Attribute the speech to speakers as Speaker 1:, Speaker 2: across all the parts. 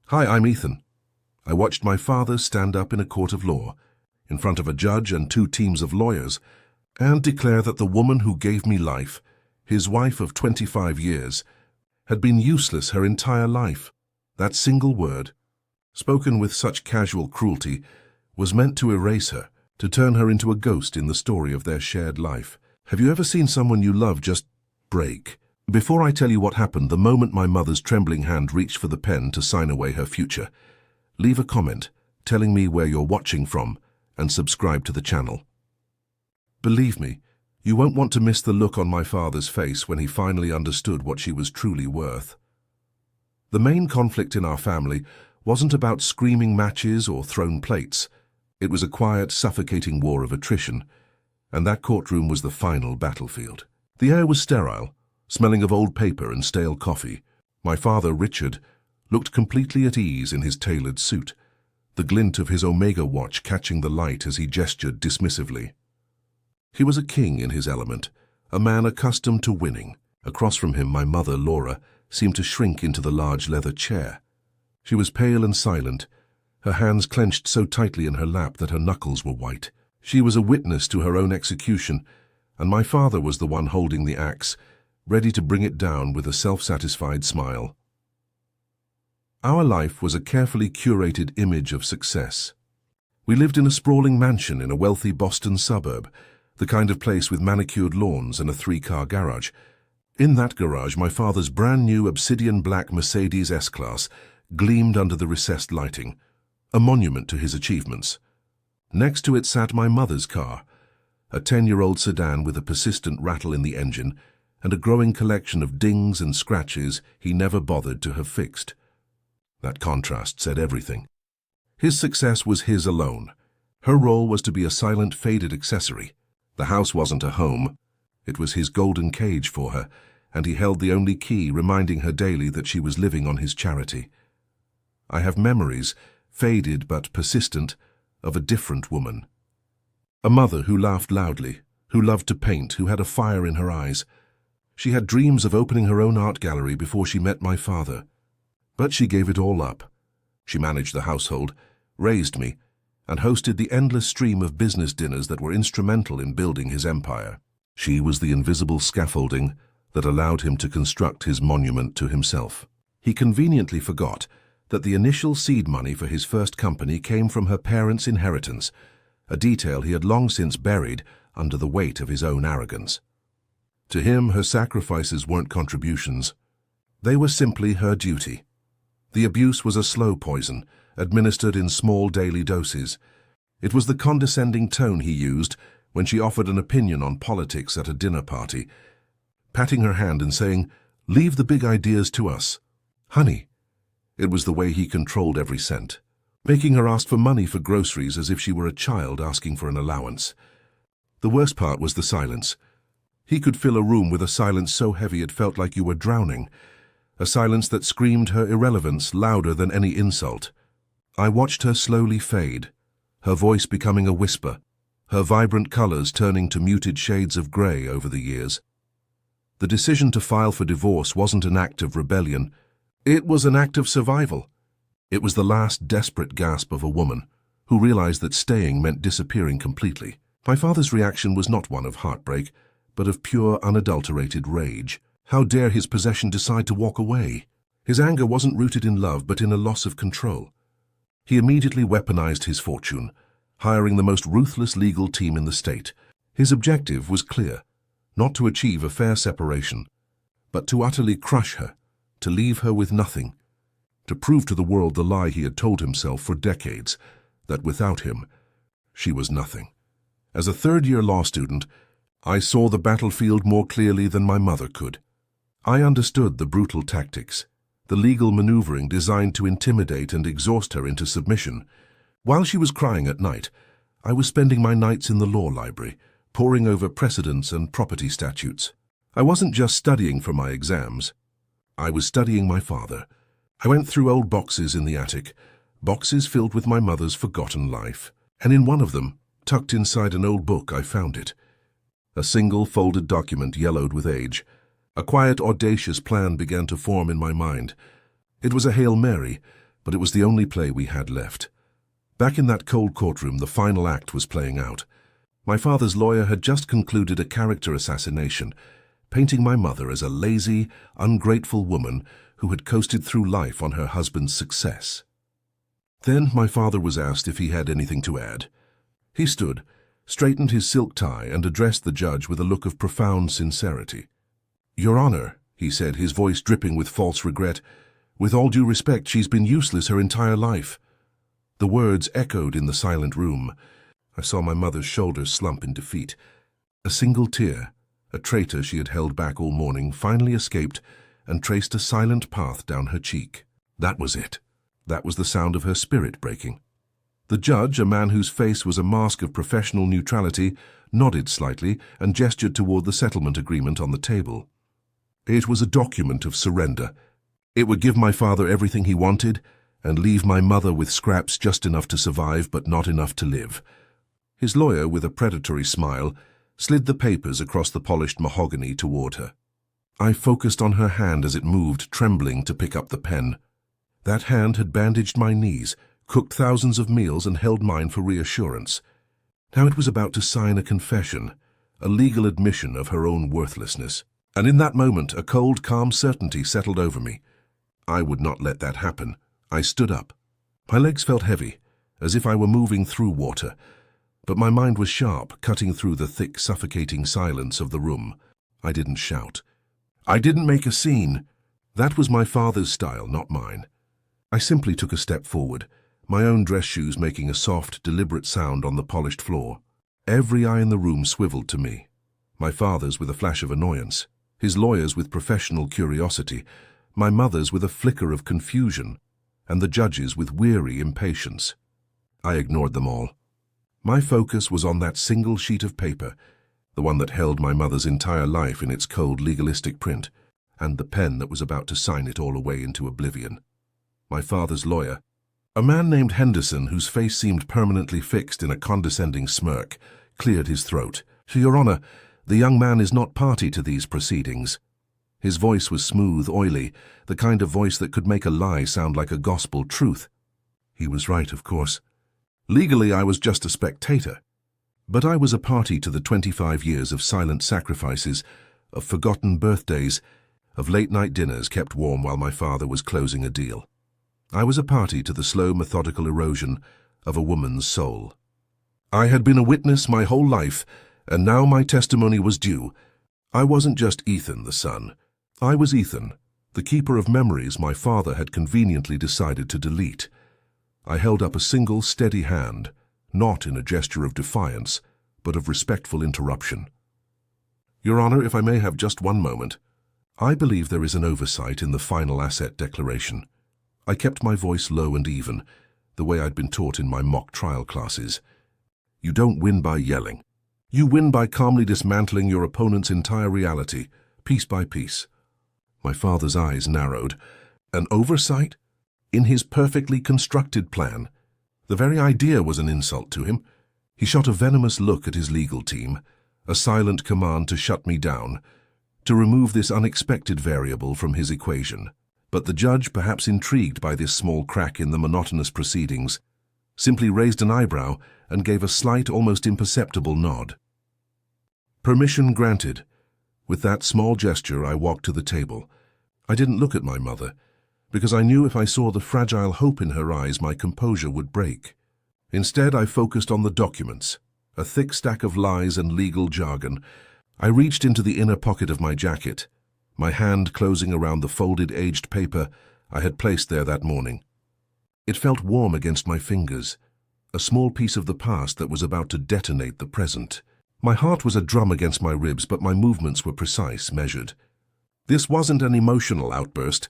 Speaker 1: Hi, I'm Ethan. I watched my father stand up in a court of law, in front of a judge and two teams of lawyers, and declare that the woman who gave me life, his wife of 25 years, had been useless her entire life. That single word, spoken with such casual cruelty, was meant to erase her, to turn her into a ghost in the story of their shared life. Have you ever seen someone you love just break? Before I tell you what happened the moment my mother's trembling hand reached for the pen to sign away her future, leave a comment telling me where you're watching from and subscribe to the channel. Believe me, you won't want to miss the look on my father's face when he finally understood what she was truly worth. The main conflict in our family wasn't about screaming matches or thrown plates. It was a quiet, suffocating war of attrition, and that courtroom was the final battlefield. The air was sterile, smelling of old paper and stale coffee. My father, Richard, looked completely at ease in his tailored suit, the glint of his Omega watch catching the light as he gestured dismissively. He was a king in his element, a man accustomed to winning. Across from him, my mother, Laura, seemed to shrink into the large leather chair. She was pale and silent, her hands clenched so tightly in her lap that her knuckles were white. She was a witness to her own execution, and my father was the one holding the axe, ready to bring it down with a self-satisfied smile. Our life was a carefully curated image of success. We lived in a sprawling mansion in a wealthy Boston suburb, the kind of place with manicured lawns and a 3-car garage. In that garage, my father's brand-new obsidian black Mercedes S-Class gleamed under the recessed lighting, a monument to his achievements. Next to it sat my mother's car, a 10-year-old sedan with a persistent rattle in the engine and a growing collection of dings and scratches he never bothered to have fixed. That contrast said everything. His success was his alone. Her role was to be a silent, faded accessory. The house wasn't a home. It was his golden cage for her, and he held the only key, reminding her daily that she was living on his charity. I have memories, faded but persistent, of a different woman. A mother who laughed loudly, who loved to paint, who had a fire in her eyes. She had dreams of opening her own art gallery before she met my father. But she gave it all up. She managed the household, raised me, and hosted the endless stream of business dinners that were instrumental in building his empire. She was the invisible scaffolding that allowed him to construct his monument to himself. He conveniently forgot that the initial seed money for his first company came from her parents' inheritance, a detail he had long since buried under the weight of his own arrogance. To him, her sacrifices weren't contributions. They were simply her duty. The abuse was a slow poison, administered in small daily doses. It was the condescending tone he used when she offered an opinion on politics at a dinner party, patting her hand and saying, "Leave the big ideas to us, honey." It was the way he controlled every cent, making her ask for money for groceries as if she were a child asking for an allowance. The worst part was the silence. He could fill a room with a silence so heavy it felt like you were drowning, a silence that screamed her irrelevance louder than any insult. I watched her slowly fade, her voice becoming a whisper, her vibrant colors turning to muted shades of gray over the years. The decision to file for divorce wasn't an act of rebellion. It was an act of survival. It was the last desperate gasp of a woman who realized that staying meant disappearing completely. My father's reaction was not one of heartbreak, but of pure, unadulterated rage. How dare his possession decide to walk away? His anger wasn't rooted in love, but in a loss of control. He immediately weaponized his fortune, hiring the most ruthless legal team in the state. His objective was clear, not to achieve a fair separation, but to utterly crush her, to leave her with nothing, to prove to the world the lie he had told himself for decades, that without him, she was nothing. As a third-year law student, I saw the battlefield more clearly than my mother could. I understood the brutal tactics, the legal maneuvering designed to intimidate and exhaust her into submission. While she was crying at night, I was spending my nights in the law library, poring over precedents and property statutes. I wasn't just studying for my exams. I was studying my father. I went through old boxes in the attic, boxes filled with my mother's forgotten life, and in one of them, tucked inside an old book, I found it. A single folded document yellowed with age. A quiet, audacious plan began to form in my mind. It was a Hail Mary, but it was the only play we had left. Back in that cold courtroom, the final act was playing out. My father's lawyer had just concluded a character assassination, painting my mother as a lazy, ungrateful woman who had coasted through life on her husband's success. Then my father was asked if he had anything to add. He stood, straightened his silk tie, and addressed the judge with a look of profound sincerity. "Your Honor," he said, his voice dripping with false regret, "with all due respect, she's been useless her entire life." The words echoed in the silent room. I saw my mother's shoulders slump in defeat. A single tear, a traitor she had held back all morning, finally escaped and traced a silent path down her cheek. That was it. That was the sound of her spirit breaking. The judge, a man whose face was a mask of professional neutrality, nodded slightly and gestured toward the settlement agreement on the table. It was a document of surrender. It would give my father everything he wanted and leave my mother with scraps just enough to survive but not enough to live. His lawyer, with a predatory smile, slid the papers across the polished mahogany toward her. I focused on her hand as it moved, trembling to pick up the pen. That hand had bandaged my knees, cooked thousands of meals, and held mine for reassurance. Now it was about to sign a confession, a legal admission of her own worthlessness. And in that moment, a cold, calm certainty settled over me. I would not let that happen. I stood up. My legs felt heavy, as if I were moving through water, but my mind was sharp, cutting through the thick, suffocating silence of the room. I didn't shout. I didn't make a scene. That was my father's style, not mine. I simply took a step forward, my own dress shoes making a soft, deliberate sound on the polished floor. Every eye in the room swiveled to me, my father's with a flash of annoyance, his lawyer's with professional curiosity, my mother's with a flicker of confusion, and the judge's with weary impatience. I ignored them all. My focus was on that single sheet of paper, the one that held my mother's entire life in its cold, legalistic print, and the pen that was about to sign it all away into oblivion. My father's lawyer, a man named Henderson, whose face seemed permanently fixed in a condescending smirk, cleared his throat. "Your Honor, the young man is not party to these proceedings." His voice was smooth, oily, the kind of voice that could make a lie sound like a gospel truth. He was right, of course. Legally, I was just a spectator. But I was a party to the 25 years of silent sacrifices, of forgotten birthdays, of late-night dinners kept warm while my father was closing a deal. I was a party to the slow, methodical erosion of a woman's soul. I had been a witness my whole life, and now my testimony was due. I wasn't just Ethan, the son. I was Ethan, the keeper of memories my father had conveniently decided to delete. I held up a single, steady hand, not in a gesture of defiance, but of respectful interruption. "Your Honor, if I may have just one moment. I believe there is an oversight in the final asset declaration." I kept my voice low and even, the way I'd been taught in my mock trial classes. "You don't win by yelling. You win by calmly dismantling your opponent's entire reality, piece by piece." My father's eyes narrowed. An oversight? In his perfectly constructed plan? The very idea was an insult to him. He shot a venomous look at his legal team, a silent command to shut me down, to remove this unexpected variable from his equation. But the judge, perhaps intrigued by this small crack in the monotonous proceedings, simply raised an eyebrow and gave a slight, almost imperceptible nod. Permission granted. With that small gesture, I walked to the table. I didn't look at my mother, because I knew if I saw the fragile hope in her eyes, my composure would break. Instead, I focused on the documents, a thick stack of lies and legal jargon. I reached into the inner pocket of my jacket, my hand closing around the folded, aged paper I had placed there that morning. It felt warm against my fingers, a small piece of the past that was about to detonate the present. My heart was a drum against my ribs, but my movements were precise, measured. This wasn't an emotional outburst.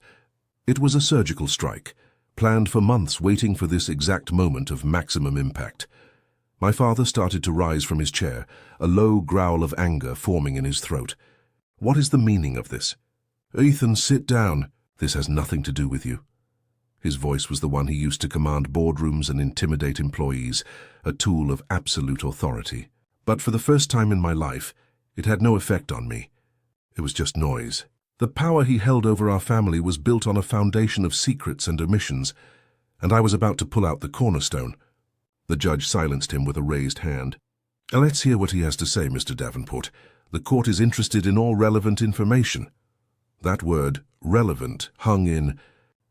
Speaker 1: It was a surgical strike, planned for months, waiting for this exact moment of maximum impact. My father started to rise from his chair, a low growl of anger forming in his throat. "What is the meaning of this?" "Ethan, sit down. This has nothing to do with you." His voice was the one he used to command boardrooms and intimidate employees, a tool of absolute authority. But for the first time in my life, it had no effect on me. It was just noise. The power he held over our family was built on a foundation of secrets and omissions, and I was about to pull out the cornerstone. The judge silenced him with a raised hand. "Let's hear what he has to say, Mr. Davenport. The court is interested in all relevant information." That word, relevant, hung in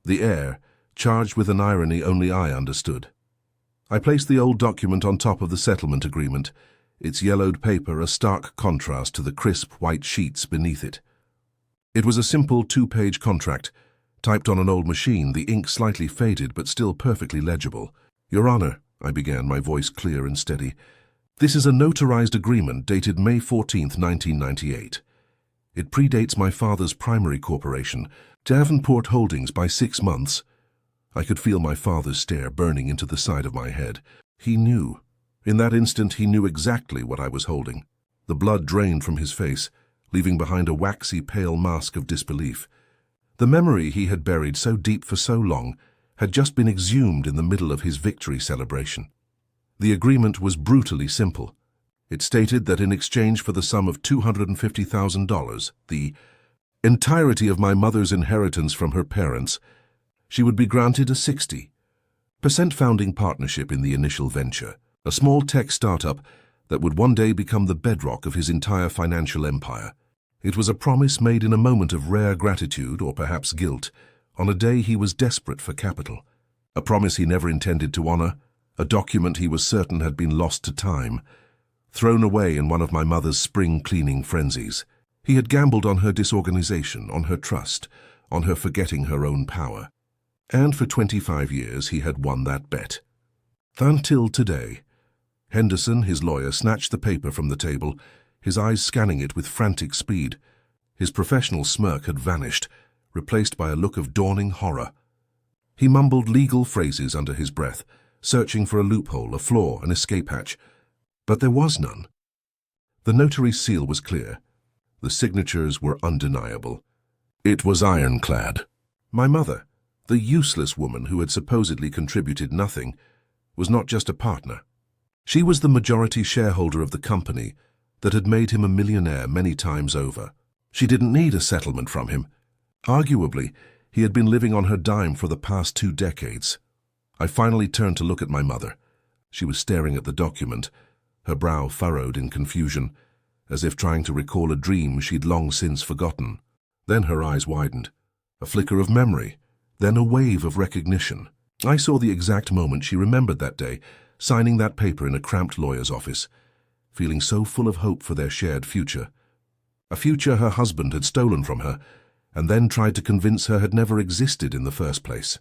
Speaker 1: the air, charged with an irony only I understood. I placed the old document on top of the settlement agreement, its yellowed paper a stark contrast to the crisp white sheets beneath it. It was a simple 2-page contract, typed on an old machine, the ink slightly faded but still perfectly legible. "Your Honor," I began, my voice clear and steady, "this is a notarized agreement dated May 14th, 1998. It predates my father's primary corporation, Davenport Holdings, by 6 months. I could feel my father's stare burning into the side of my head. He knew. In that instant, he knew exactly what I was holding. The blood drained from his face, leaving behind a waxy, pale mask of disbelief. The memory he had buried so deep for so long had just been exhumed in the middle of his victory celebration. The agreement was brutally simple. It stated that in exchange for the sum of $250,000, the entirety of my mother's inheritance from her parents, she would be granted a 60% founding partnership in the initial venture, a small tech startup that would one day become the bedrock of his entire financial empire. It was a promise made in a moment of rare gratitude, or perhaps guilt, on a day he was desperate for capital. A promise he never intended to honor, a document he was certain had been lost to time, thrown away in one of my mother's spring cleaning frenzies. He had gambled on her disorganization, on her trust, on her forgetting her own power. And for 25 years he had won that bet. Until today. Henderson, his lawyer, snatched the paper from the table, his eyes scanning it with frantic speed. His professional smirk had vanished, replaced by a look of dawning horror. He mumbled legal phrases under his breath, searching for a loophole, a flaw, an escape hatch. But there was none. The notary's seal was clear. The signatures were undeniable. It was ironclad. My mother, the useless woman who had supposedly contributed nothing, was not just a partner. She was the majority shareholder of the company that had made him a millionaire many times over. She didn't need a settlement from him. Arguably, he had been living on her dime for the past 2 decades. I finally turned to look at my mother. She was staring at the document, her brow furrowed in confusion, as if trying to recall a dream she'd long since forgotten. Then her eyes widened. A flicker of memory, then a wave of recognition. I saw the exact moment she remembered that day, signing that paper in a cramped lawyer's office, feeling so full of hope for their shared future. A future her husband had stolen from her, and then tried to convince her had never existed in the first place.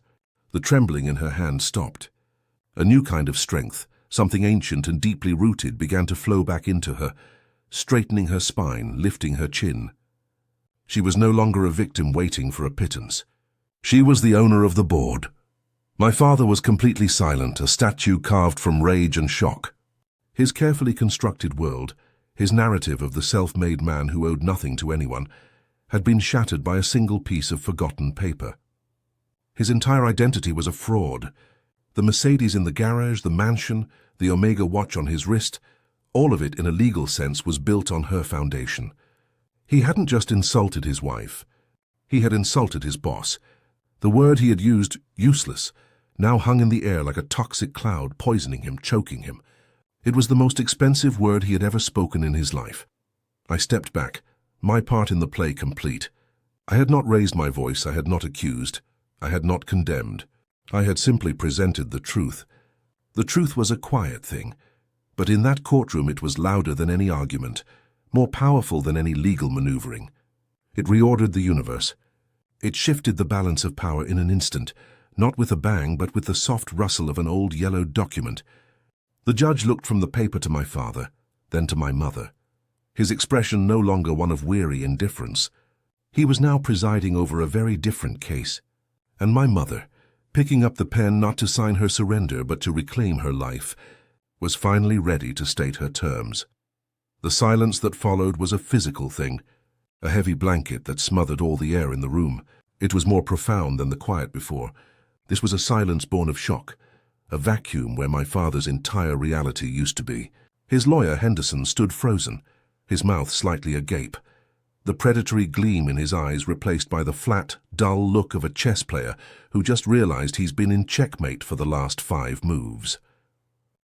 Speaker 1: The trembling in her hand stopped. A new kind of strength, something ancient and deeply rooted, began to flow back into her, straightening her spine, lifting her chin. She was no longer a victim waiting for a pittance. She was the owner of the board. My father was completely silent, a statue carved from rage and shock. His carefully constructed world, his narrative of the self-made man who owed nothing to anyone, had been shattered by a single piece of forgotten paper. His entire identity was a fraud. The Mercedes in the garage, the mansion, the Omega watch on his wrist, all of it in a legal sense was built on her foundation. He hadn't just insulted his wife. He had insulted his boss. The word he had used, useless, now hung in the air like a toxic cloud, poisoning him, choking him. It was the most expensive word he had ever spoken in his life. I stepped back, my part in the play complete. I had not raised my voice, I had not accused, I had not condemned. I had simply presented the truth. The truth was a quiet thing, but in that courtroom it was louder than any argument, more powerful than any legal maneuvering. It reordered the universe. It shifted the balance of power in an instant, not with a bang, but with the soft rustle of an old yellowed document. The judge looked from the paper to my father, then to my mother. His expression no longer one of weary indifference. He was now presiding over a very different case. And my mother, picking up the pen not to sign her surrender but to reclaim her life, was finally ready to state her terms. The silence that followed was a physical thing, a heavy blanket that smothered all the air in the room. It was more profound than the quiet before. This was a silence born of shock, a vacuum where my father's entire reality used to be. His lawyer, Henderson, stood frozen, his mouth slightly agape. the predatory gleam in his eyes replaced by the flat, dull look of a chess player who just realized he's been in checkmate for the last 5 moves.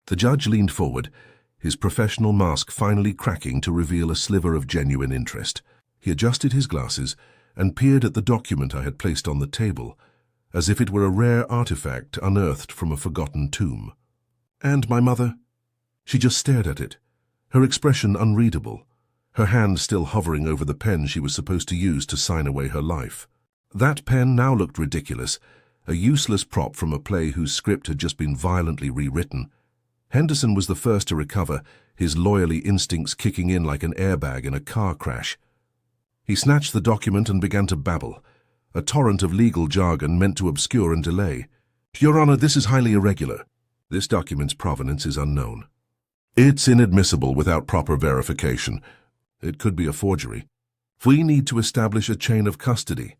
Speaker 1: The judge leaned forward, his professional mask finally cracking to reveal a sliver of genuine interest. He adjusted his glasses and peered at the document I had placed on the table, as if it were a rare artifact unearthed from a forgotten tomb. "And my mother?" She just stared at it, her expression unreadable, her hand still hovering over the pen she was supposed to use to sign away her life. That pen now looked ridiculous, a useless prop from a play whose script had just been violently rewritten. Henderson was the first to recover, his lawyerly instincts kicking in like an airbag in a car crash. He snatched the document and began to babble, a torrent of legal jargon meant to obscure and delay. "Your Honor, this is highly irregular. This document's provenance is unknown. It's inadmissible without proper verification. It could be a forgery. We need to establish a chain of custody."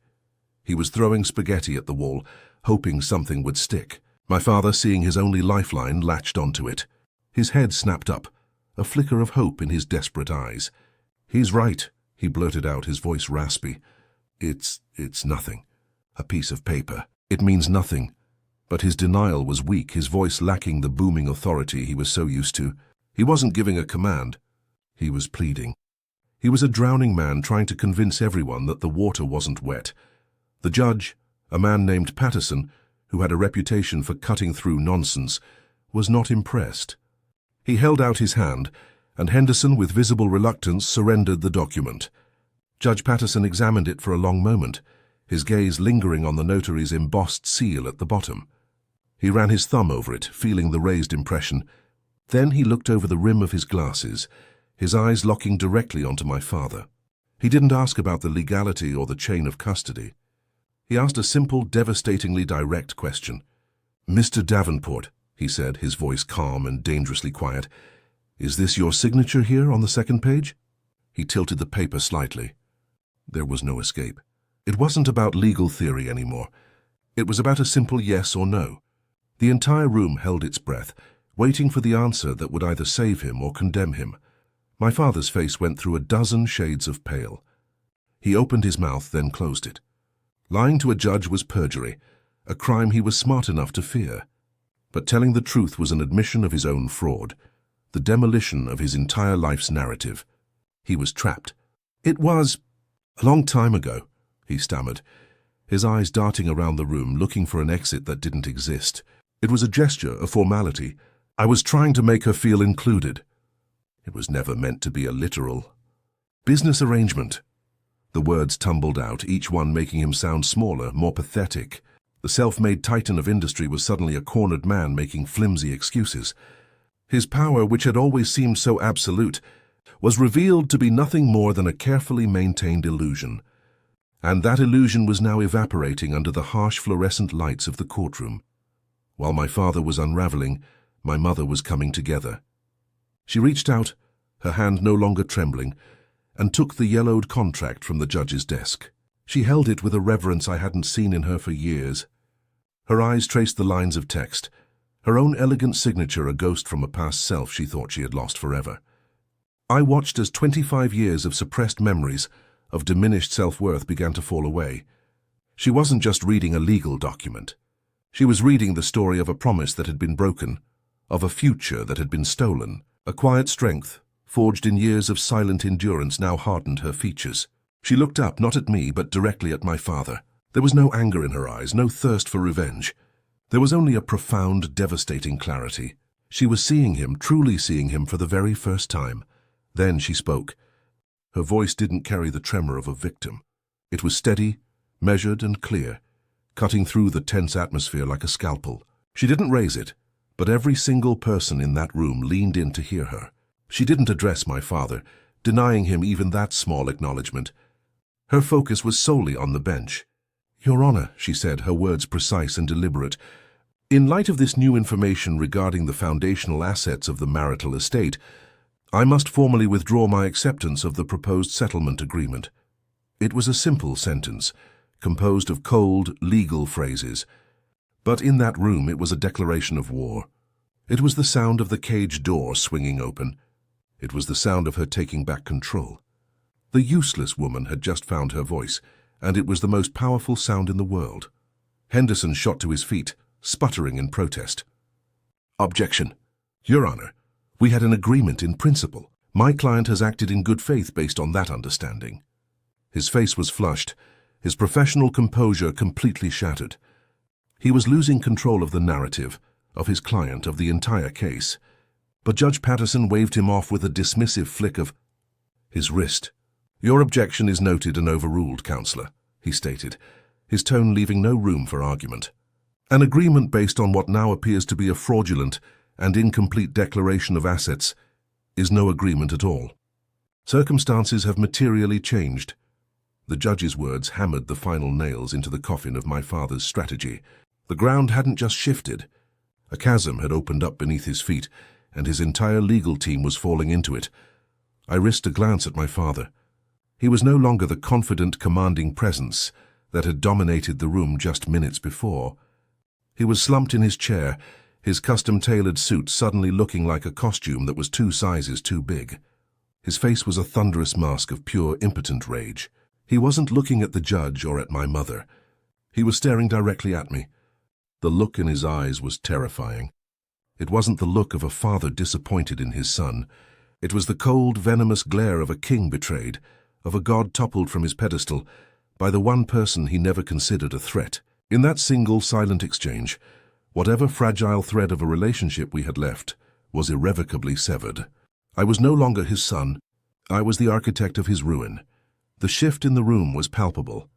Speaker 1: He was throwing spaghetti at the wall, hoping something would stick. My father, seeing his only lifeline, latched onto it. His head snapped up, a flicker of hope in his desperate eyes. "He's right," he blurted out, his voice raspy. It's nothing. A piece of paper. It means nothing." But his denial was weak, his voice lacking the booming authority he was so used to. He wasn't giving a command. He was pleading. He was a drowning man trying to convince everyone that the water wasn't wet. The judge, a man named Patterson, who had a reputation for cutting through nonsense, was not impressed. He held out his hand, and Henderson, with visible reluctance, surrendered the document. Judge Patterson examined it for a long moment, his gaze lingering on the notary's embossed seal at the bottom. He ran his thumb over it, feeling the raised impression. Then he looked over the rim of his glasses, his eyes locking directly onto my father. He didn't ask about the legality or the chain of custody. He asked a simple, devastatingly direct question. "Mr. Davenport," he said, his voice calm and dangerously quiet, "is this your signature here on the second page?" He tilted the paper slightly. There was no escape. It wasn't about legal theory anymore. It was about a simple yes or no. The entire room held its breath, waiting for the answer that would either save him or condemn him. My father's face went through a dozen shades of pale. He opened his mouth, then closed it. Lying to a judge was perjury, a crime he was smart enough to fear. But telling the truth was an admission of his own fraud, the demolition of his entire life's narrative. He was trapped. "It was a long time ago," he stammered, his eyes darting around the room, looking for an exit that didn't exist. It was a gesture, a formality. I was trying to make her feel included. It was never meant to be a literal business arrangement. The words tumbled out, each one making him sound smaller, more pathetic. The self-made titan of industry was suddenly a cornered man making flimsy excuses. His power, which had always seemed so absolute, was revealed to be nothing more than a carefully maintained illusion. And that illusion was now evaporating under the harsh fluorescent lights of the courtroom. While my father was unraveling, my mother was coming together. She reached out, her hand no longer trembling, and took the yellowed contract from the judge's desk. She held it with a reverence I hadn't seen in her for years. Her eyes traced the lines of text, her own elegant signature a ghost from a past self she thought she had lost forever. I watched as 25 years of suppressed memories, of diminished self-worth began to fall away. She wasn't just reading a legal document. She was reading the story of a promise that had been broken, of a future that had been stolen. A quiet strength, forged in years of silent endurance, now hardened her features. She looked up, not at me, but directly at my father. There was no anger in her eyes, no thirst for revenge. There was only a profound, devastating clarity. She was seeing him, truly seeing him for the very first time. Then she spoke. Her voice didn't carry the tremor of a victim. It was steady, measured and clear, cutting through the tense atmosphere like a scalpel. She didn't raise it, but every single person in that room leaned in to hear her. She didn't address my father, denying him even that small acknowledgement. Her focus was solely on the bench. "Your Honor," she said, her words precise and deliberate, "in light of this new information regarding the foundational assets of the marital estate, I must formally withdraw my acceptance of the proposed settlement agreement." It was a simple sentence, composed of cold, legal phrases. But in that room it was a declaration of war. It was the sound of the cage door swinging open. It was the sound of her taking back control. The useless woman had just found her voice, and it was the most powerful sound in the world. Henderson shot to his feet, sputtering in protest. "Objection. Your Honor, we had an agreement in principle. My client has acted in good faith based on that understanding." His face was flushed, his professional composure completely shattered. He was losing control of the narrative, of his client, of the entire case. But Judge Patterson waved him off with a dismissive flick of his wrist. "Your objection is noted and overruled, Counselor," he stated, his tone leaving no room for argument. "An agreement based on what now appears to be a fraudulent and incomplete declaration of assets is no agreement at all. Circumstances have materially changed." The judge's words hammered the final nails into the coffin of my father's strategy. The ground hadn't just shifted. A chasm had opened up beneath his feet, and his entire legal team was falling into it. I risked a glance at my father. He was no longer the confident, commanding presence that had dominated the room just minutes before. He was slumped in his chair, his custom-tailored suit suddenly looking like a costume that was 2 sizes too big. His face was a thunderous mask of pure, impotent rage. He wasn't looking at the judge or at my mother. He was staring directly at me. The look in his eyes was terrifying. It wasn't the look of a father disappointed in his son. It was the cold, venomous glare of a king betrayed, of a god toppled from his pedestal by the one person he never considered a threat. In that single, silent exchange, whatever fragile thread of a relationship we had left was irrevocably severed. I was no longer his son. I was the architect of his ruin. The shift in the room was palpable.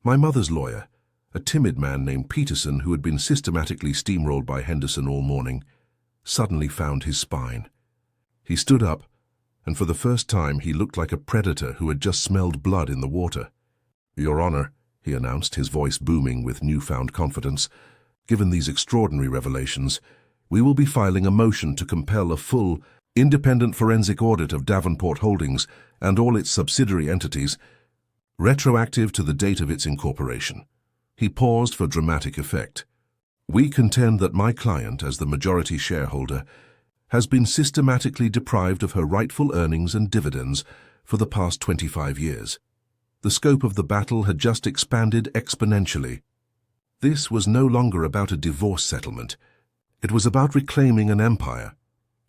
Speaker 1: My mother's lawyer, a timid man named Peterson who had been systematically steamrolled by Henderson all morning, suddenly found his spine. He stood up, and for the first time he looked like a predator who had just smelled blood in the water. "Your Honor," he announced, his voice booming with newfound confidence, "given these extraordinary revelations, we will be filing a motion to compel a full, independent forensic audit of Davenport Holdings and all its subsidiary entities, retroactive to the date of its incorporation." He paused for dramatic effect. "We contend that my client, as the majority shareholder, has been systematically deprived of her rightful earnings and dividends for the past 25 years. The scope of the battle had just expanded exponentially. This was no longer about a divorce settlement. It was about reclaiming an empire."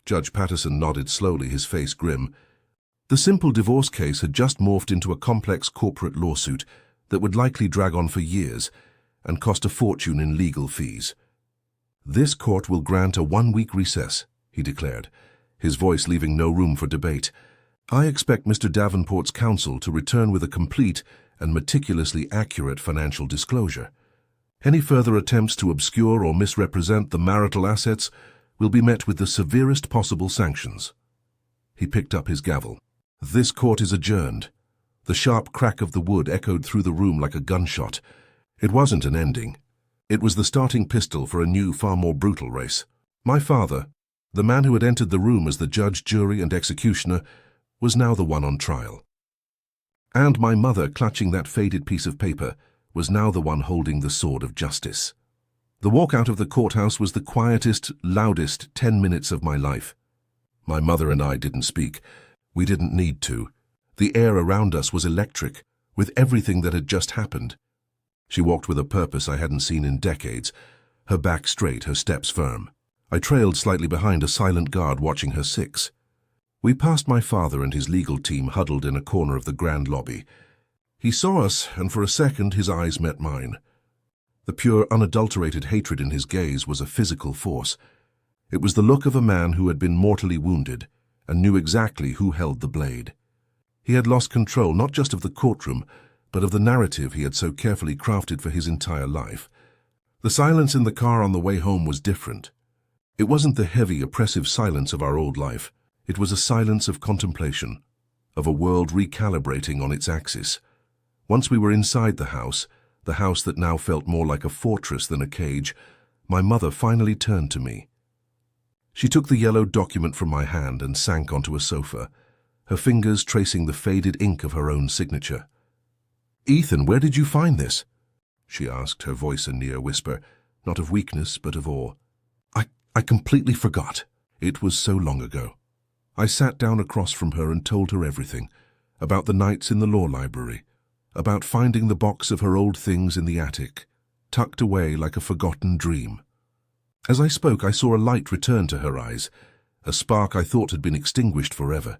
Speaker 1: Judge Patterson nodded slowly, his face grim. The simple divorce case had just morphed into a complex corporate lawsuit that would likely drag on for years and cost a fortune in legal fees. "This court will grant a 1-week recess," he declared, his voice leaving no room for debate. "I expect Mr. Davenport's counsel to return with a complete and meticulously accurate financial disclosure. Any further attempts to obscure or misrepresent the marital assets will be met with the severest possible sanctions." He picked up his gavel. "This court is adjourned." The sharp crack of the wood echoed through the room like a gunshot. It wasn't an ending. It was the starting pistol for a new, far more brutal race. My father, the man who had entered the room as the judge, jury, and executioner, was now the one on trial. And my mother, clutching that faded piece of paper, was now the one holding the sword of justice. The walk out of the courthouse was the quietest, loudest 10 minutes of my life. My mother and I didn't speak. We didn't need to. The air around us was electric, with everything that had just happened. She walked with a purpose I hadn't seen in decades, her back straight, her steps firm. I trailed slightly behind, a silent guard watching her 6. We passed my father and his legal team huddled in a corner of the grand lobby. He saw us, and for a second his eyes met mine. The pure, unadulterated hatred in his gaze was a physical force. It was the look of a man who had been mortally wounded and knew exactly who held the blade. He had lost control not just of the courtroom, but of the narrative he had so carefully crafted for his entire life. The silence in the car on the way home was different. It wasn't the heavy, oppressive silence of our old life. It was a silence of contemplation, of a world recalibrating on its axis. Once we were inside the house that now felt more like a fortress than a cage, my mother finally turned to me. She took the yellow document from my hand and sank onto a sofa, her fingers tracing the faded ink of her own signature. "Ethan, where did you find this?" she asked, her voice a near whisper, not of weakness but of awe. I completely forgot. It was so long ago." I sat down across from her and told her everything. about the nights in the law library, about finding the box of her old things in the attic, tucked away like a forgotten dream. As I spoke, I saw a light return to her eyes, a spark I thought had been extinguished forever.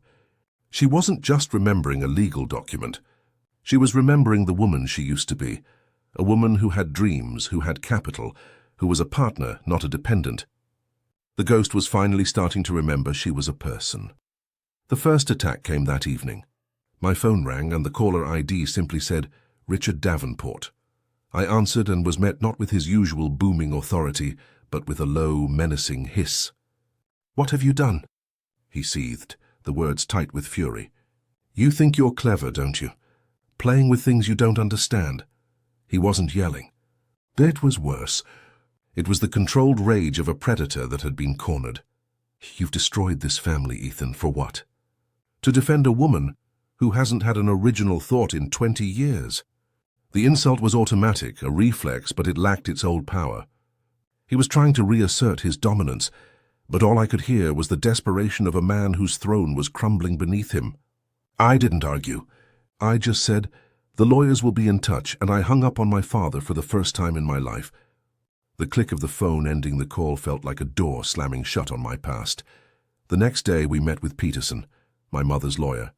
Speaker 1: She wasn't just remembering a legal document. She was remembering the woman she used to be, a woman who had dreams, who had capital, who was a partner, not a dependent. The ghost was finally starting to remember she was a person. The first attack came that evening. My phone rang and the caller ID simply said, "Richard Davenport." I answered and was met not with his usual booming authority, but with a low, menacing hiss. "What have you done?" He seethed, the words tight with fury. "You think you're clever, don't you? Playing with things you don't understand." He wasn't yelling. It was worse. It was the controlled rage of a predator that had been cornered. "You've destroyed this family, Ethan, for what? To defend a woman who hasn't had an original thought in 20 years. The insult was automatic, a reflex, but it lacked its old power. He was trying to reassert his dominance, but all I could hear was the desperation of a man whose throne was crumbling beneath him. I didn't argue. I just said, "The lawyers will be in touch," and I hung up on my father for the first time in my life. The click of the phone ending the call felt like a door slamming shut on my past. The next day we met with Peterson, my mother's lawyer.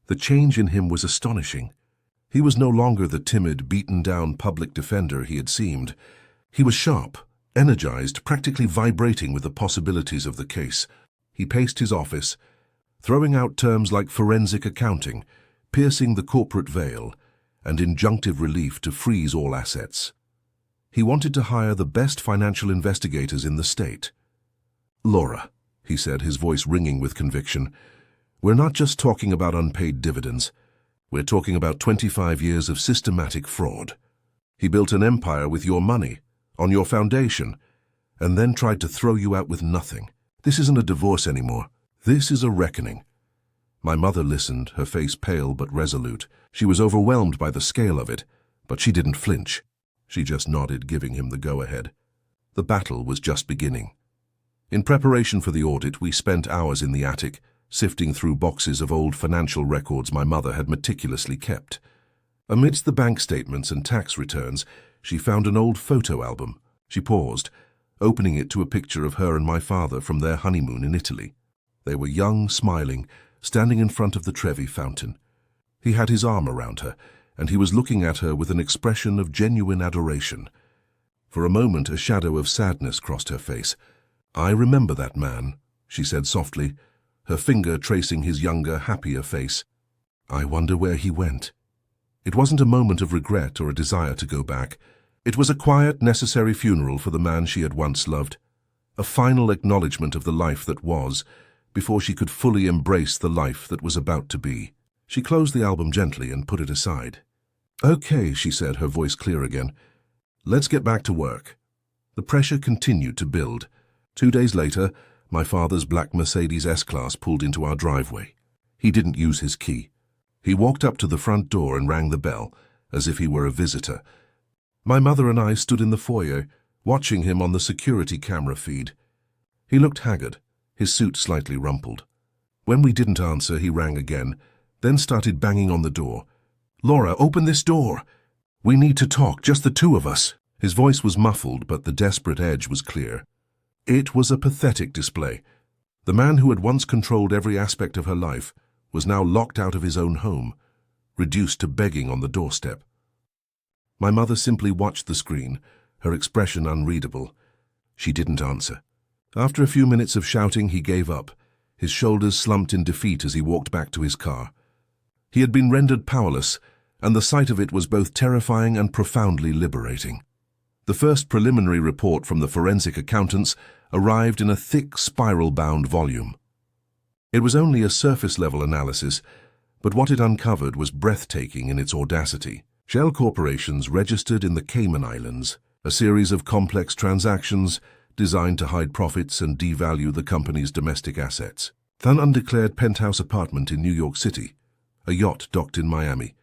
Speaker 1: The change in him was astonishing. He was no longer the timid, beaten-down public defender he had seemed. He was sharp, energized, practically vibrating with the possibilities of the case. He paced his office, throwing out terms like forensic accounting, piercing the corporate veil, and injunctive relief to freeze all assets. He wanted to hire the best financial investigators in the state. "Laura," he said, his voice ringing with conviction, "we're not just talking about unpaid dividends. We're talking about 25 years of systematic fraud. He built an empire with your money, on your foundation, and then tried to throw you out with nothing. This isn't a divorce anymore. This is a reckoning." My mother listened, her face pale but resolute. She was overwhelmed by the scale of it, but she didn't flinch. She just nodded, giving him the go-ahead. The battle was just beginning. In preparation for the audit, we spent hours in the attic, sifting through boxes of old financial records my mother had meticulously kept. Amidst the bank statements and tax returns, she found an old photo album. She paused, opening it to a picture of her and my father from their honeymoon in Italy. They were young, smiling, standing in front of the Trevi fountain. He had his arm around her, and he was looking at her with an expression of genuine adoration. For a moment, a shadow of sadness crossed her face. "I remember that man," she said softly, her finger tracing his younger, happier face. "I wonder where he went." It wasn't a moment of regret or a desire to go back. It was a quiet, necessary funeral for the man she had once loved, a final acknowledgement of the life that was, before she could fully embrace the life that was about to be. She closed the album gently and put it aside. "Okay," she said, her voice clear again. "Let's get back to work." The pressure continued to build. 2 days later, my father's black Mercedes S-Class pulled into our driveway. He didn't use his key. He walked up to the front door and rang the bell, as if he were a visitor. My mother and I stood in the foyer, watching him on the security camera feed. He looked haggard, his suit slightly rumpled. When we didn't answer, he rang again, then started banging on the door. "Laura, open this door. We need to talk, just the two of us." His voice was muffled, but the desperate edge was clear. It was a pathetic display. The man who had once controlled every aspect of her life was now locked out of his own home, reduced to begging on the doorstep. My mother simply watched the screen, her expression unreadable. She didn't answer. After a few minutes of shouting, he gave up. His shoulders slumped in defeat as he walked back to his car. He had been rendered powerless, and the sight of it was both terrifying and profoundly liberating. The first preliminary report from the forensic accountants arrived in a thick, spiral-bound volume. It was only a surface-level analysis, but what it uncovered was breathtaking in its audacity. Shell corporations registered in the Cayman Islands, a series of complex transactions designed to hide profits and devalue the company's domestic assets. An undeclared penthouse apartment in New York City, a yacht docked in Miami,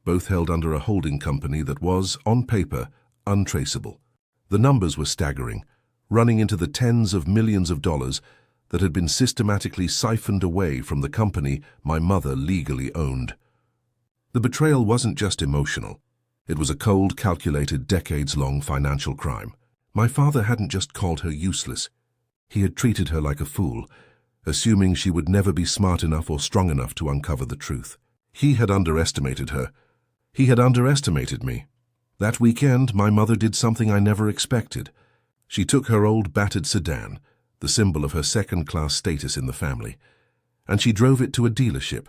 Speaker 1: both held under a holding company that was, on paper, untraceable. The numbers were staggering, running into the tens of millions of dollars, that had been systematically siphoned away from the company my mother legally owned. The betrayal wasn't just emotional. It was a cold, calculated, decades-long financial crime. My father hadn't just called her useless. He had treated her like a fool, assuming she would never be smart enough or strong enough to uncover the truth. He had underestimated her. He had underestimated me. That weekend, my mother did something I never expected. She took her old battered sedan, the symbol of her second-class status in the family, and she drove it to a dealership.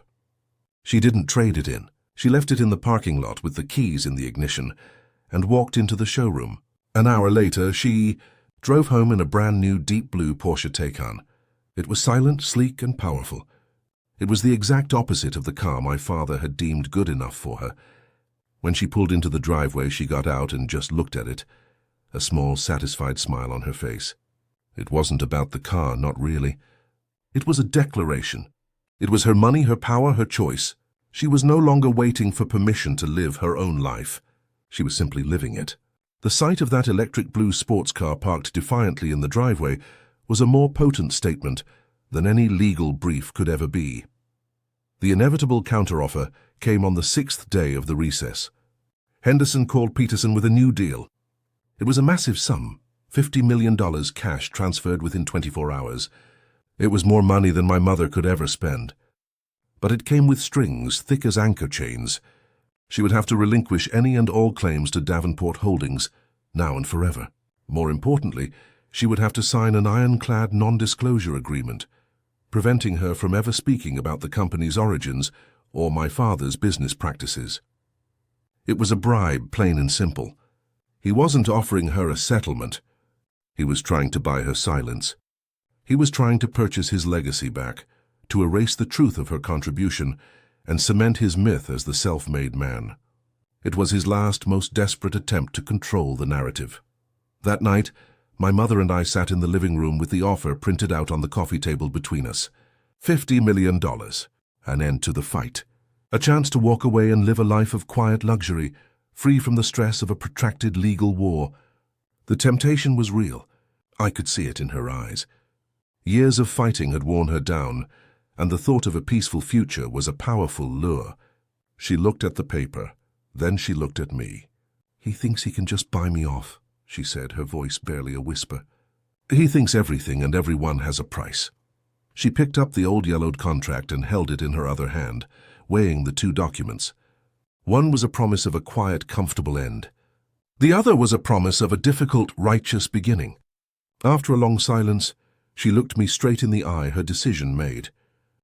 Speaker 1: She didn't trade it in. She left it in the parking lot with the keys in the ignition and walked into the showroom. An hour later, she drove home in a brand-new deep blue Porsche Taycan. It was silent, sleek, and powerful. It was the exact opposite of the car my father had deemed good enough for her. When she pulled into the driveway, she got out and just looked at it, a small, satisfied smile on her face. It wasn't about the car, not really. It was a declaration. It was her money, her power, her choice. She was no longer waiting for permission to live her own life. She was simply living it. The sight of that electric blue sports car parked defiantly in the driveway was a more potent statement than any legal brief could ever be. The inevitable counteroffer came on the 6th day of the recess. Henderson called Peterson with a new deal. It was a massive sum, $50 million cash transferred within 24 hours. It was more money than my mother could ever spend. But it came with strings thick as anchor chains. She would have to relinquish any and all claims to Davenport Holdings, now and forever. More importantly, she would have to sign an ironclad non-disclosure agreement, preventing her from ever speaking about the company's origins or my father's business practices. It was a bribe, plain and simple. He wasn't offering her a settlement. He was trying to buy her silence. He was trying to purchase his legacy back, to erase the truth of her contribution and cement his myth as the self-made man. It was his last, most desperate attempt to control the narrative. That night, my mother and I sat in the living room with the offer printed out on the coffee table between us. $50 million. An end to the fight. A chance to walk away and live a life of quiet luxury, free from the stress of a protracted legal war. The temptation was real. I could see it in her eyes. Years of fighting had worn her down, and the thought of a peaceful future was a powerful lure. She looked at the paper. Then she looked at me. "He thinks he can just buy me off," she said, her voice barely a whisper. "He thinks everything and everyone has a price." She picked up the old yellowed contract and held it in her other hand, weighing the two documents. One was a promise of a quiet, comfortable end. The other was a promise of a difficult, righteous beginning. After a long silence, she looked me straight in the eye, her decision made.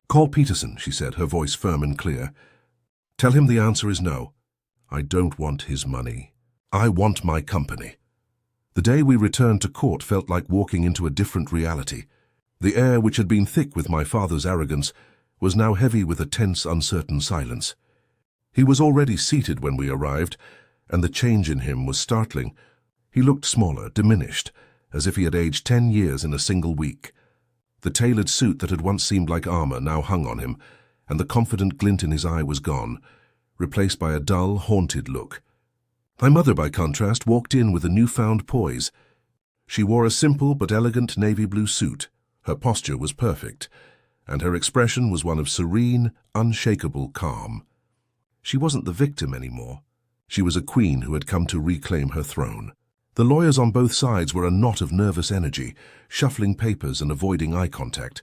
Speaker 1: "Call Peterson," she said, her voice firm and clear. "Tell him the answer is no. I don't want his money. I want my company." The day we returned to court felt like walking into a different reality. The air, which had been thick with my father's arrogance, was now heavy with a tense, uncertain silence. He was already seated when we arrived, and the change in him was startling. He looked smaller, diminished, as if he had aged 10 years in a single week. The tailored suit that had once seemed like armor now hung on him, and the confident glint in his eye was gone, replaced by a dull, haunted look. My mother, by contrast, walked in with a newfound poise. She wore a simple but elegant navy blue suit. Her posture was perfect, and her expression was one of serene, unshakable calm. She wasn't the victim anymore. She was a queen who had come to reclaim her throne. The lawyers on both sides were a knot of nervous energy, shuffling papers and avoiding eye contact.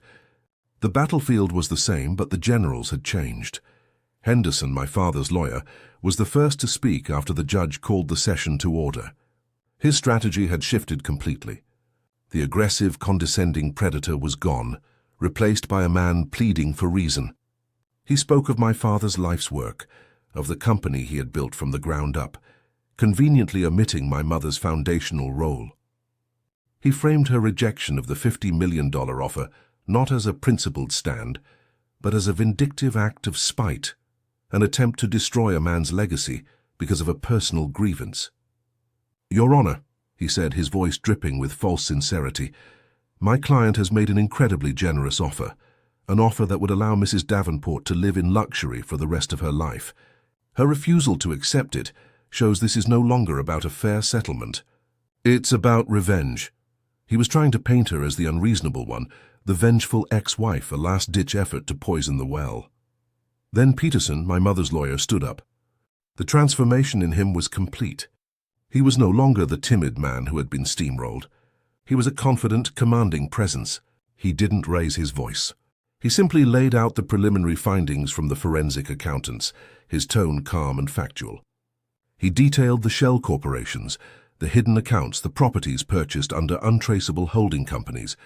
Speaker 1: The battlefield was the same, but the generals had changed. Henderson, my father's lawyer, was the first to speak after the judge called the session to order. His strategy had shifted completely. The aggressive, condescending predator was gone, replaced by a man pleading for reason. He spoke of my father's life's work, of the company he had built from the ground up, conveniently omitting my mother's foundational role. He framed her rejection of the $50 million offer not as a principled stand, but as a vindictive act of spite, an attempt to destroy a man's legacy because of a personal grievance. "Your Honor," he said, his voice dripping with false sincerity, "my client has made an incredibly generous offer, an offer that would allow Mrs. Davenport to live in luxury for the rest of her life. Her refusal to accept it shows this is no longer about a fair settlement. It's about revenge." He was trying to paint her as the unreasonable one, the vengeful ex-wife, a last-ditch effort to poison the well. Then Peterson, my mother's lawyer, stood up. The transformation in him was complete. He was no longer the timid man who had been steamrolled. He was a confident, commanding presence. He didn't raise his voice. He simply laid out the preliminary findings from the forensic accountants, his tone calm and factual. He detailed the shell corporations, the hidden accounts, the properties purchased under untraceable holding companies,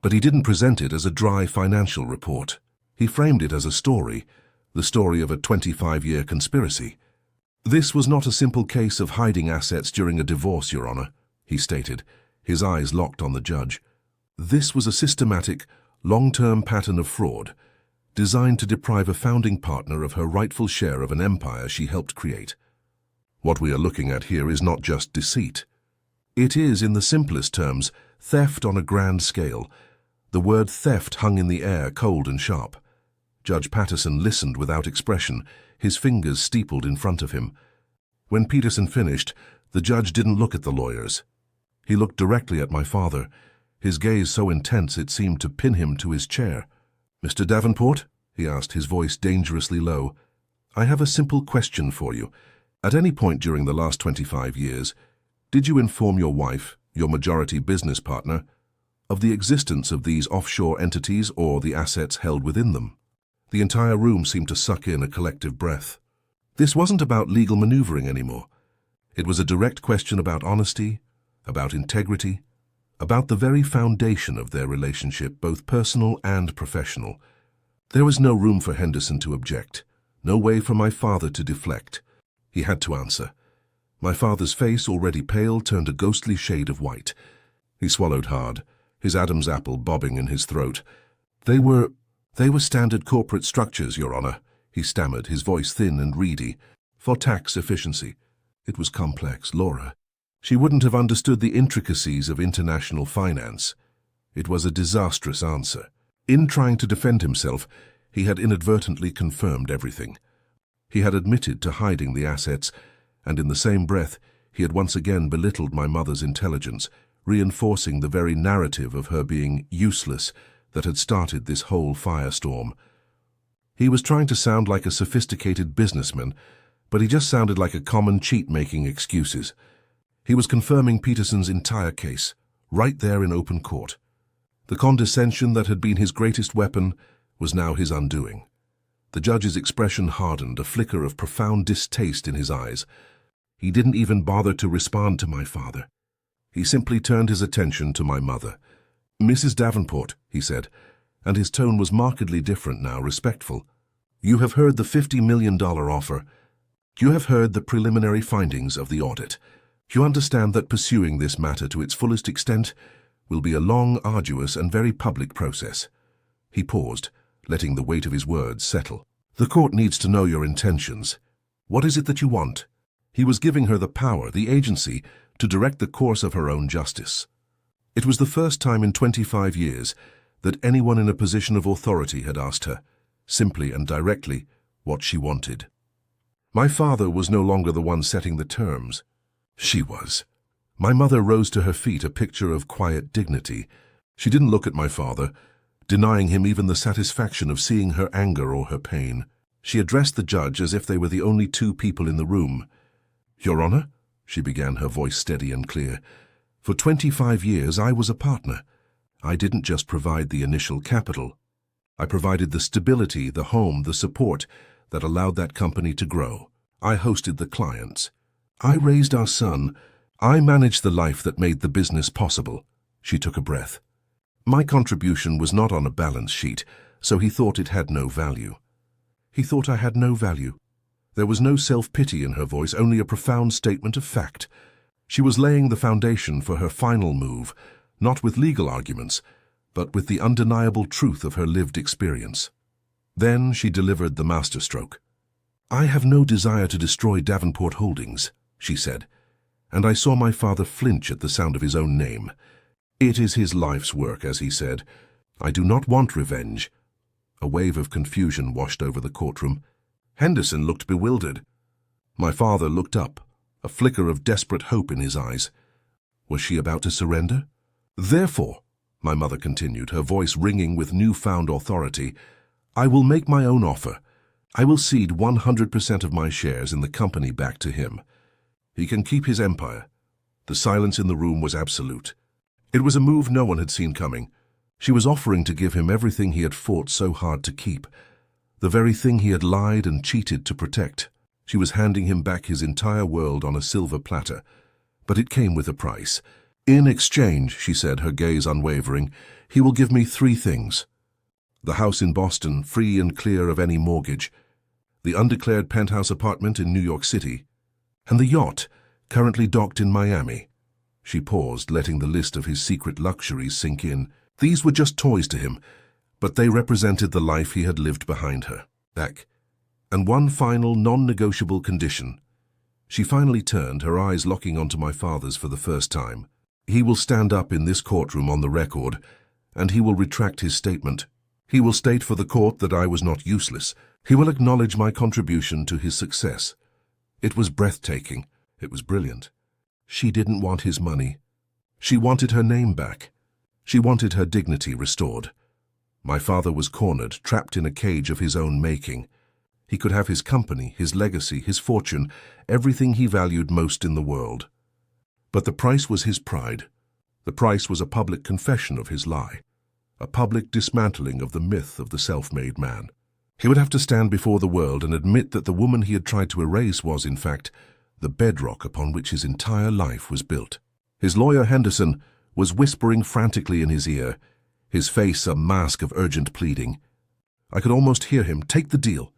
Speaker 1: but he didn't present it as a dry financial report. He framed it as a story, the story of a 25-year conspiracy. "This was not a simple case of hiding assets during a divorce, Your Honor," he stated, his eyes locked on the judge. "This was a systematic, long-term pattern of fraud, designed to deprive a founding partner of her rightful share of an empire she helped create. What we are looking at here is not just deceit. It is, in the simplest terms, theft on a grand scale. The word theft hung in the air, cold and sharp. Judge Patterson listened without expression, his fingers steepled in front of him. When Peterson finished, the judge didn't look at the lawyers. He looked directly at my father, his gaze so intense it seemed to pin him to his chair. "Mr. Davenport," he asked, his voice dangerously low, "I have a simple question for you. At any point during the last 25 years, did you inform your wife, your majority business partner, of the existence of these offshore entities or the assets held within them?" The entire room seemed to suck in a collective breath. This wasn't about legal maneuvering anymore. It was a direct question about honesty, about integrity, about the very foundation of their relationship, both personal and professional. There was no room for Henderson to object, no way for my father to deflect. He had to answer. My father's face, already pale, turned a ghostly shade of white. He swallowed hard, his Adam's apple bobbing in his throat. They were standard corporate structures, Your Honor," he stammered, his voice thin and reedy, "for tax efficiency. It was complex, Laura. She wouldn't have understood the intricacies of international finance. It was a disastrous answer. In trying to defend himself, he had inadvertently confirmed everything. He had admitted to hiding the assets, and in the same breath, he had once again belittled my mother's intelligence, reinforcing the very narrative of her being useless that had started this whole firestorm. He was trying to sound like a sophisticated businessman, but he just sounded like a common cheat making excuses. He was confirming Peterson's entire case, right there in open court. The condescension that had been his greatest weapon was now his undoing. The judge's expression hardened, a flicker of profound distaste in his eyes. He didn't even bother to respond to my father. He simply turned his attention to my mother. "Mrs. Davenport," he said, and his tone was markedly different now, respectful. "You have heard the $50 million offer. You have heard the preliminary findings of the audit. You understand that pursuing this matter to its fullest extent will be a long, arduous, and very public process." He paused, letting the weight of his words settle. "The court needs to know your intentions. What is it that you want?" He was giving her the power, the agency, to direct the course of her own justice. It was the first time in 25 years that anyone in a position of authority had asked her, simply and directly, what she wanted. My father was no longer the one setting the terms. She was. My mother rose to her feet, a picture of quiet dignity. She didn't look at my father, denying him even the satisfaction of seeing her anger or her pain. She addressed the judge as if they were the only two people in the room. "Your Honor," she began, her voice steady and clear, "for 25 years I was a partner. I didn't just provide the initial capital. I provided the stability, the home, the support that allowed that company to grow. I hosted the clients. I raised our son. I managed the life that made the business possible." She took a breath. "My contribution was not on a balance sheet, so he thought it had no value." He thought I had no value. There was no self-pity in her voice, only a profound statement of fact. She was laying the foundation for her final move, not with legal arguments, but with the undeniable truth of her lived experience. Then she delivered the masterstroke. "I have no desire to destroy Davenport Holdings," she said, and I saw my father flinch at the sound of his own name. "It is his life's work," as he said. "I do not want revenge." A wave of confusion washed over the courtroom. Henderson looked bewildered. My father looked up, a flicker of desperate hope in his eyes. Was she about to surrender? "Therefore," my mother continued, her voice ringing with newfound authority, "I will make my own offer. I will cede 100% of my shares in the company back to him. He can keep his empire." The silence in the room was absolute. It was a move no one had seen coming. She was offering to give him everything he had fought so hard to keep, the very thing he had lied and cheated to protect. She was handing him back his entire world on a silver platter. But it came with a price. "In exchange," she said, her gaze unwavering, "he will give me 3 things. The house in Boston, free and clear of any mortgage, the undeclared penthouse apartment in New York City, and the yacht, currently docked in Miami." She paused, letting the list of his secret luxuries sink in. These were just toys to him, but they represented the life he had lived behind her. Back. And one final, non-negotiable condition. She finally turned, her eyes locking onto my father's for the first time. "He will stand up in this courtroom on the record, and he will retract his statement. He will state for the court that I was not useless. He will acknowledge my contribution to his success." It was breathtaking. It was brilliant. She didn't want his money. She wanted her name back. She wanted her dignity restored. My father was cornered, trapped in a cage of his own making. He could have his company, his legacy, his fortune, everything he valued most in the world. But the price was his pride. The price was a public confession of his lie, a public dismantling of the myth of the self-made man. He would have to stand before the world and admit that the woman he had tried to erase was, in fact, the bedrock upon which his entire life was built. His lawyer, Henderson, was whispering frantically in his ear, his face a mask of urgent pleading. I could almost hear him. "Take the deal.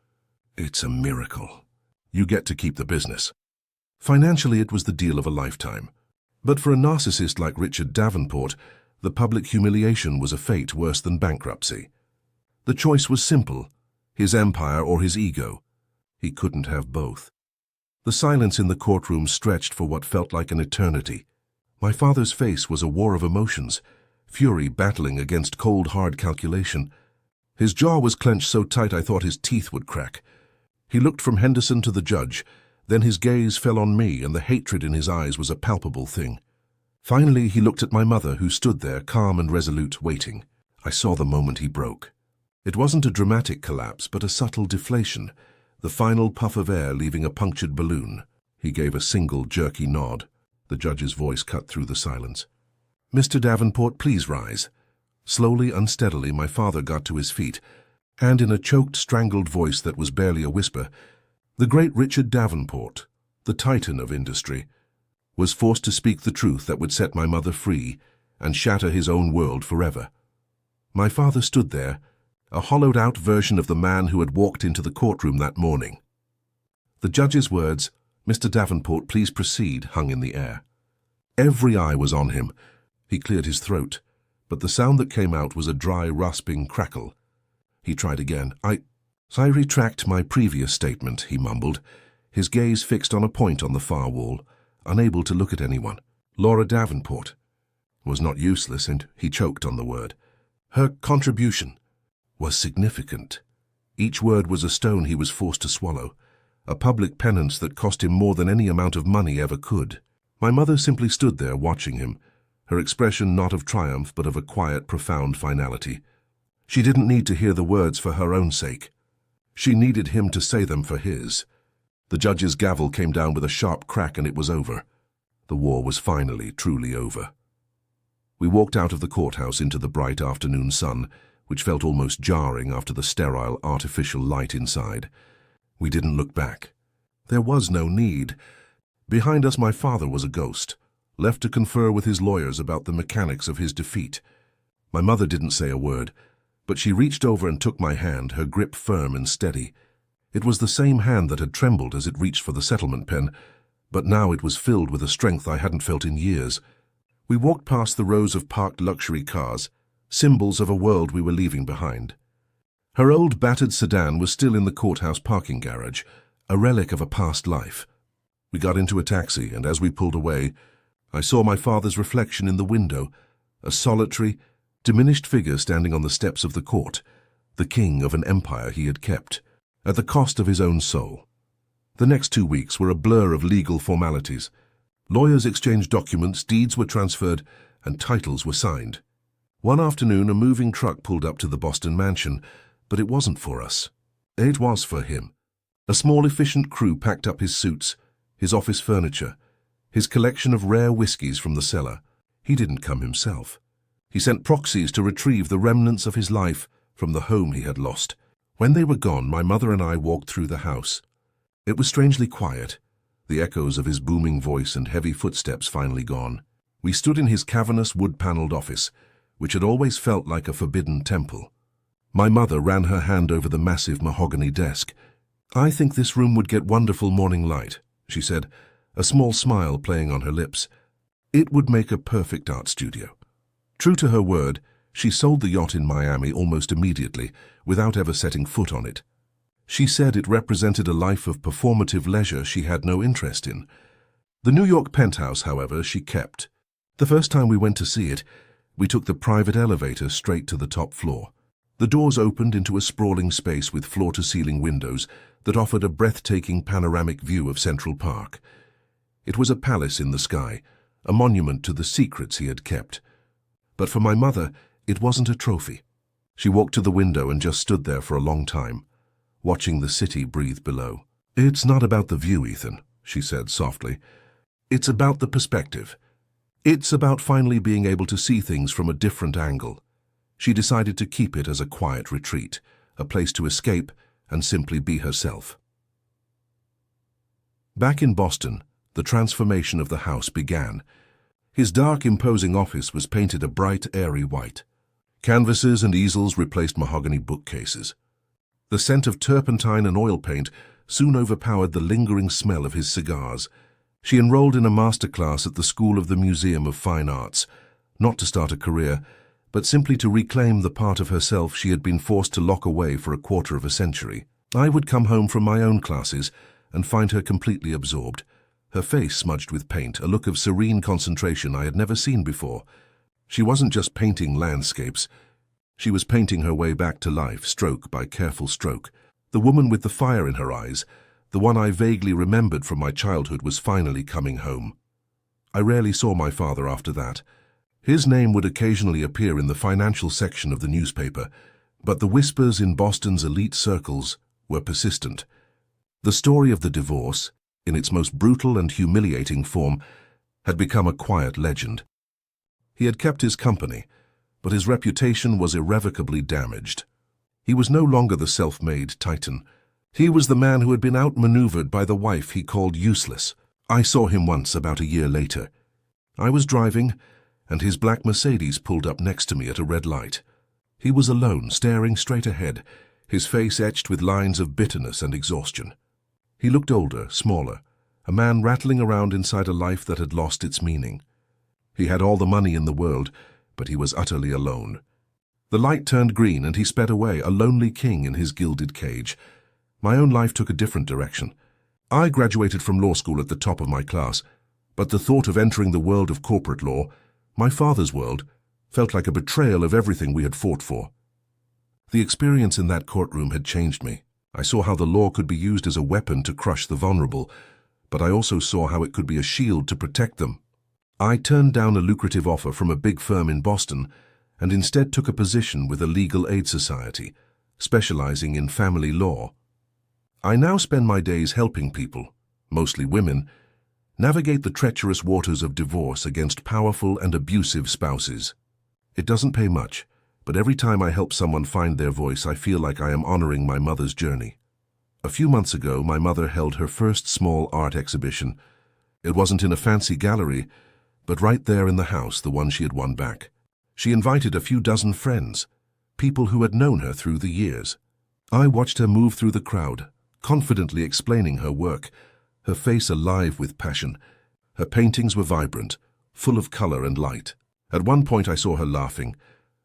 Speaker 1: It's a miracle. You get to keep the business." Financially, it was the deal of a lifetime. But for a narcissist like Richard Davenport, the public humiliation was a fate worse than bankruptcy. The choice was simple, his empire or his ego. He couldn't have both. The silence in the courtroom stretched for what felt like an eternity. My father's face was a war of emotions, fury battling against cold, hard calculation. His jaw was clenched so tight I thought his teeth would crack. He looked from Henderson to the judge, then his gaze fell on me, and the hatred in his eyes was a palpable thing. Finally, he looked at my mother, who stood there, calm and resolute, waiting. I saw the moment he broke. It wasn't a dramatic collapse, but a subtle deflation, the final puff of air leaving a punctured balloon. He gave a single jerky nod. The judge's voice cut through the silence. "Mr. Davenport, please rise." Slowly, unsteadily, my father got to his feet, and in a choked, strangled voice that was barely a whisper, the great Richard Davenport, the titan of industry, was forced to speak the truth that would set my mother free and shatter his own world forever. My father stood there, a hollowed-out version of the man who had walked into the courtroom that morning. The judge's words, "Mr. Davenport, please proceed," hung in the air. Every eye was on him. He cleared his throat, but the sound that came out was a dry, rasping crackle. He tried again. I retract my previous statement," he mumbled, his gaze fixed on a point on the far wall, unable to look at anyone. "Laura Davenport was not useless," and he choked on the word. "Her contribution was significant." Each word was a stone he was forced to swallow, a public penance that cost him more than any amount of money ever could. My mother simply stood there watching him, her expression not of triumph but of a quiet, profound finality. She didn't need to hear the words for her own sake. She needed him to say them for his. The judge's gavel came down with a sharp crack, and it was over. The war was finally, truly over. We walked out of the courthouse into the bright afternoon sun, which felt almost jarring after the sterile, artificial light inside. We didn't look back. There was no need. Behind us, my father was a ghost, left to confer with his lawyers about the mechanics of his defeat. My mother didn't say a word, but she reached over and took my hand, her grip firm and steady. It was the same hand that had trembled as it reached for the settlement pen, but now it was filled with a strength I hadn't felt in years. We walked past the rows of parked luxury cars, symbols of a world we were leaving behind. Her old battered sedan was still in the courthouse parking garage, a relic of a past life. We got into a taxi, and as we pulled away, I saw my father's reflection in the window, a solitary, diminished figure standing on the steps of the court, the king of an empire he had kept, at the cost of his own soul. The next 2 weeks were a blur of legal formalities. Lawyers exchanged documents, deeds were transferred, and titles were signed. One afternoon, a moving truck pulled up to the Boston mansion, but it wasn't for us. It was for him. A small, efficient crew packed up his suits, his office furniture, his collection of rare whiskies from the cellar. He didn't come himself. He sent proxies to retrieve the remnants of his life from the home he had lost. When they were gone, my mother and I walked through the house. It was strangely quiet, the echoes of his booming voice and heavy footsteps finally gone. We stood in his cavernous wood-paneled office, which had always felt like a forbidden temple. My mother ran her hand over the massive mahogany desk. "I think this room would get wonderful morning light," she said, a small smile playing on her lips. "It would make a perfect art studio." True to her word, she sold the yacht in Miami almost immediately, without ever setting foot on it. She said it represented a life of performative leisure she had no interest in. The New York penthouse, however, she kept. The first time we went to see it, we took the private elevator straight to the top floor. The doors opened into a sprawling space with floor-to-ceiling windows that offered a breathtaking panoramic view of Central Park. It was a palace in the sky, a monument to the secrets he had kept. But for my mother, it wasn't a trophy. She walked to the window and just stood there for a long time, watching the city breathe below. "It's not about the view, Ethan," she said softly. "It's about the perspective. It's about finally being able to see things from a different angle." She decided to keep it as a quiet retreat, a place to escape and simply be herself. Back in Boston, the transformation of the house began. His dark, imposing office was painted a bright, airy white. Canvases and easels replaced mahogany bookcases. The scent of turpentine and oil paint soon overpowered the lingering smell of his cigars. She enrolled in a master class at the School of the Museum of Fine Arts, not to start a career, but simply to reclaim the part of herself she had been forced to lock away for a quarter of a century. I would come home from my own classes and find her completely absorbed, her face smudged with paint, a look of serene concentration I had never seen before. She wasn't just painting landscapes. She was painting her way back to life, stroke by careful stroke. The woman with the fire in her eyes, the one I vaguely remembered from my childhood, was finally coming home. I rarely saw my father after that. His name would occasionally appear in the financial section of the newspaper, but the whispers in Boston's elite circles were persistent. The story of the divorce, in its most brutal and humiliating form, had become a quiet legend. He had kept his company, but his reputation was irrevocably damaged. He was no longer the self-made titan. He was the man who had been outmaneuvered by the wife he called useless. I saw him once about a year later. I was driving, and his black Mercedes pulled up next to me at a red light. He was alone, staring straight ahead, his face etched with lines of bitterness and exhaustion. He looked older, smaller, a man rattling around inside a life that had lost its meaning. He had all the money in the world, but he was utterly alone. The light turned green and he sped away, a lonely king in his gilded cage. My own life took a different direction. I graduated from law school at the top of my class, but the thought of entering the world of corporate law, my father's world, felt like a betrayal of everything we had fought for. The experience in that courtroom had changed me. I saw how the law could be used as a weapon to crush the vulnerable, but I also saw how it could be a shield to protect them. I turned down a lucrative offer from a big firm in Boston and instead took a position with a legal aid society, specializing in family law. I now spend my days helping people, mostly women, navigate the treacherous waters of divorce against powerful and abusive spouses. It doesn't pay much, but every time I help someone find their voice, I feel like I am honoring my mother's journey. A few months ago, my mother held her first small art exhibition. It wasn't in a fancy gallery, but right there in the house, the one she had won back. She invited a few dozen friends, people who had known her through the years. I watched her move through the crowd, confidently explaining her work, her face alive with passion. Her paintings were vibrant, full of color and light. At one point I saw her laughing,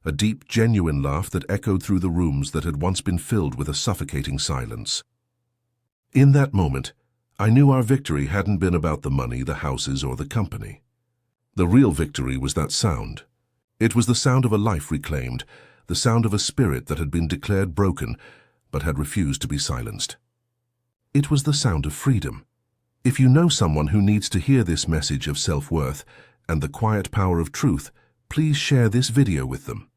Speaker 1: a deep, genuine laugh that echoed through the rooms that had once been filled with a suffocating silence. In that moment, I knew our victory hadn't been about the money, the houses, or the company. The real victory was that sound. It was the sound of a life reclaimed, the sound of a spirit that had been declared broken, but had refused to be silenced. It was the sound of freedom. If you know someone who needs to hear this message of self-worth and the quiet power of truth, please share this video with them.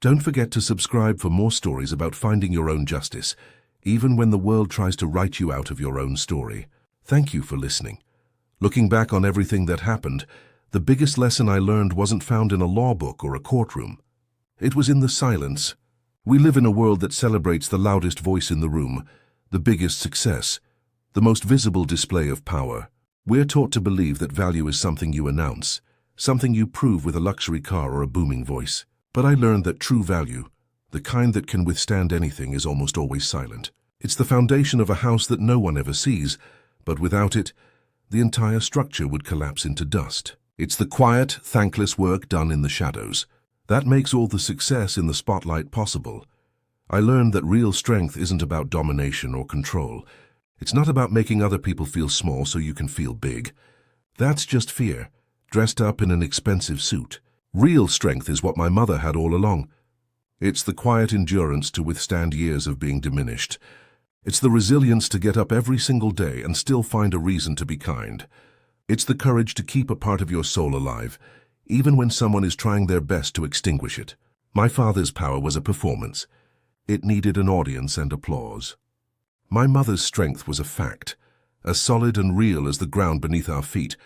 Speaker 1: Don't forget to subscribe for more stories about finding your own justice, even when the world tries to write you out of your own story. Thank you for listening. Looking back on everything that happened, the biggest lesson I learned wasn't found in a law book or a courtroom. It was in the silence. We live in a world that celebrates the loudest voice in the room, the biggest success, the most visible display of power. We're taught to believe that value is something you announce, something you prove with a luxury car or a booming voice. But I learned that true value, the kind that can withstand anything, is almost always silent. It's the foundation of a house that no one ever sees, but without it, the entire structure would collapse into dust. It's the quiet, thankless work done in the shadows. That makes all the success in the spotlight possible. I learned that real strength isn't about domination or control. It's not about making other people feel small so you can feel big. That's just fear, dressed up in an expensive suit. Real strength is what my mother had all along. It's the quiet endurance to withstand years of being diminished. It's the resilience to get up every single day and still find a reason to be kind. It's the courage to keep a part of your soul alive, even when someone is trying their best to extinguish it. My father's power was a performance. It needed an audience and applause. My mother's strength was a fact, as solid and real as the ground beneath our feet,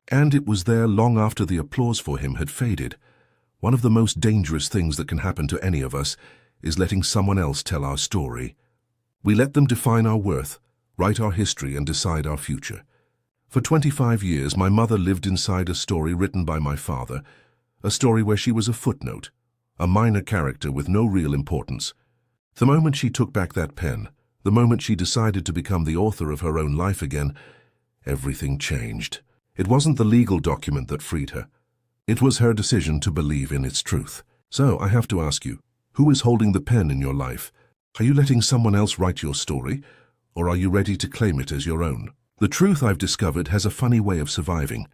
Speaker 1: and it was there long after the applause for him had faded. One of the most dangerous things that can happen to any of us is letting someone else tell our story. We let them define our worth, write our history, and decide our future. For 25 years, my mother lived inside a story written by my father, a story where she was a footnote, a minor character with no real importance. The moment she took back that pen, the moment she decided to become the author of her own life again, everything changed. It wasn't the legal document that freed her. It was her decision to believe in its truth. So I have to ask you, who is holding the pen in your life? Are you letting someone else write your story, or are you ready to claim it as your own? The truth, I've discovered, has a funny way of surviving.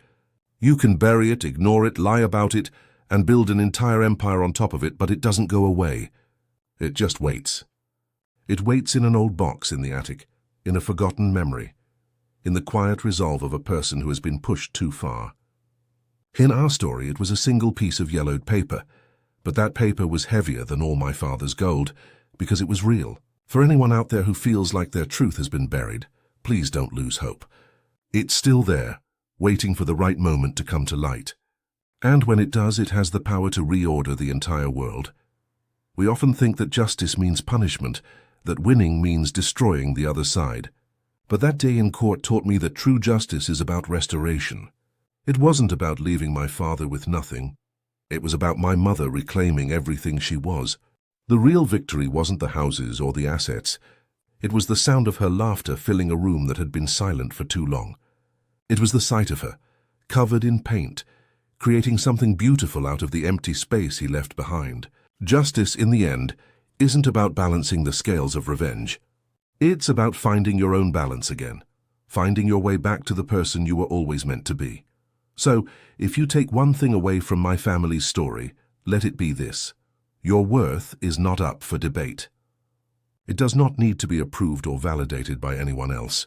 Speaker 1: You can bury it, ignore it, lie about it, and build an entire empire on top of it, but it doesn't go away. It just waits. It waits in an old box in the attic, in a forgotten memory, in the quiet resolve of a person who has been pushed too far. In our story, it was a single piece of yellowed paper, but that paper was heavier than all my father's gold, because it was real. For anyone out there who feels like their truth has been buried, please don't lose hope. It's still there, waiting for the right moment to come to light. And when it does, it has the power to reorder the entire world. We often think that justice means punishment, that winning means destroying the other side. But that day in court taught me that true justice is about restoration. It wasn't about leaving my father with nothing. It was about my mother reclaiming everything she was. The real victory wasn't the houses or the assets. It was the sound of her laughter filling a room that had been silent for too long. It was the sight of her, covered in paint, creating something beautiful out of the empty space he left behind. Justice, in the end, isn't about balancing the scales of revenge. It's about finding your own balance again, finding your way back to the person you were always meant to be. So, if you take one thing away from my family's story, let it be this: your worth is not up for debate. It does not need to be approved or validated by anyone else.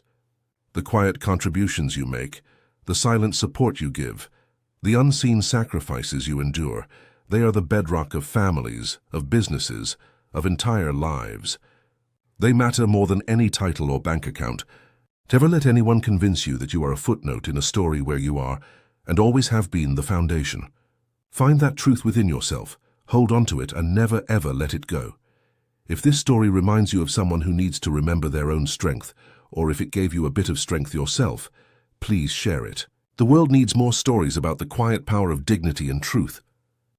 Speaker 1: The quiet contributions you make, the silent support you give, the unseen sacrifices you endure, they are the bedrock of families, of businesses, of entire lives. They matter more than any title or bank account. Never let anyone convince you that you are a footnote in a story where you are, and always have been, the foundation. Find that truth within yourself, hold on to it, and never ever let it go. If this story reminds you of someone who needs to remember their own strength, or if it gave you a bit of strength yourself, please share it. The world needs more stories about the quiet power of dignity and truth.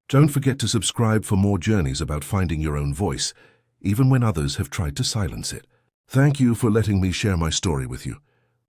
Speaker 1: Don't forget to subscribe for more journeys about finding your own voice, even when others have tried to silence it. Thank you for letting me share my story with you.